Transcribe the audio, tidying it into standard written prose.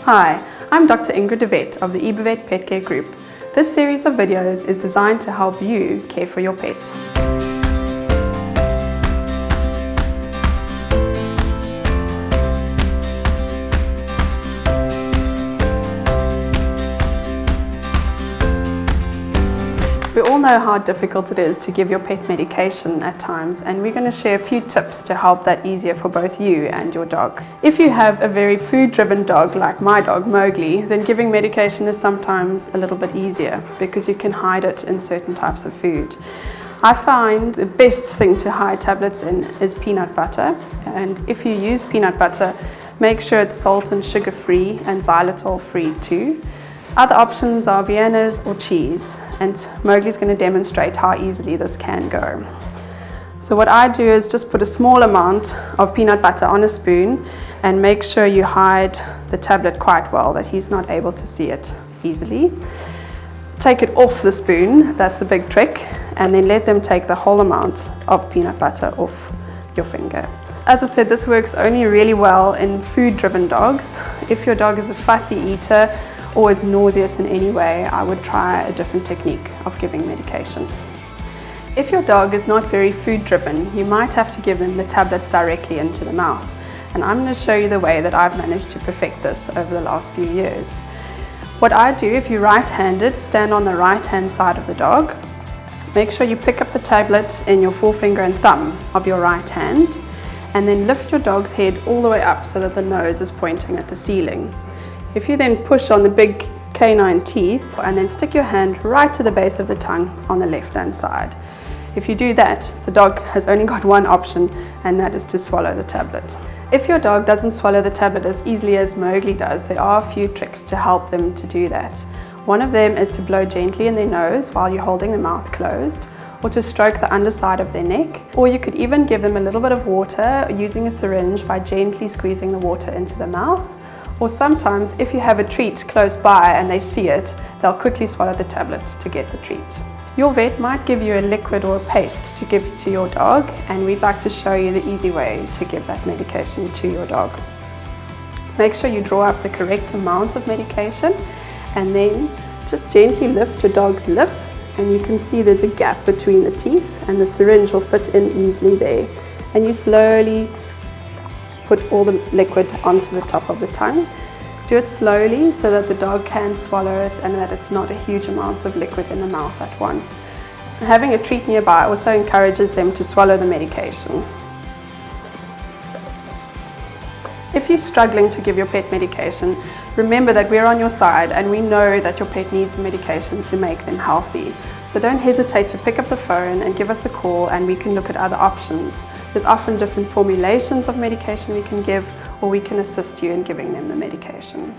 Hi, I'm Dr Ingrid de Wet of the EberVet Petcare Group. This series of videos is designed to help you care for your pet. We all know how difficult it is to give your pet medication at times, and we're going to share a few tips to help that easier for both you and your dog. If you have a very food-driven dog like my dog Mowgli, then giving medication is sometimes a little bit easier because you can hide it in certain types of food. I find the best thing to hide tablets in is peanut butter, and if you use peanut butter, make sure it's salt and sugar free and xylitol free too. Other options are Vienna's or cheese, and Mowgli's going to demonstrate how easily this can go. So what I do is just put a small amount of peanut butter on a spoon and make sure you hide the tablet quite well, that he's not able to see it easily. Take it off the spoon, that's a big trick, and then let them take the whole amount of peanut butter off your finger. As I said, this works only really well in food-driven dogs. If your dog is a fussy eater or is nauseous in any way, I would try a different technique of giving medication. If your dog is not very food driven, you might have to give them the tablets directly into the mouth. And I'm going to show you the way that I've managed to perfect this over the last few years. What I do, if you're right-handed, stand on the right-hand side of the dog. Make sure you pick up the tablet in your forefinger and thumb of your right hand, and then lift your dog's head all the way up so that the nose is pointing at the ceiling. If you then push on the big canine teeth and then stick your hand right to the base of the tongue on the left-hand side. If you do that, the dog has only got one option, and that is to swallow the tablet. If your dog doesn't swallow the tablet as easily as Mowgli does, there are a few tricks to help them to do that. One of them is to blow gently in their nose while you're holding the mouth closed, or to stroke the underside of their neck, or you could even give them a little bit of water using a syringe by gently squeezing the water into the mouth. Or sometimes, if you have a treat close by and they see it, they'll quickly swallow the tablet to get the treat. Your vet might give you a liquid or a paste to give to your dog, and we'd like to show you the easy way to give that medication to your dog. Make sure you draw up the correct amount of medication, and then just gently lift your dog's lip, and you can see there's a gap between the teeth, and the syringe will fit in easily there. And you slowly put all the liquid onto the top of the tongue. Do it slowly so that the dog can swallow it and that it's not a huge amount of liquid in the mouth at once. Having a treat nearby also encourages them to swallow the medication. If you're struggling to give your pet medication, remember that we're on your side and we know that your pet needs the medication to make them healthy. So don't hesitate to pick up the phone and give us a call, and we can look at other options. There's often different formulations of medication we can give, or we can assist you in giving them the medication.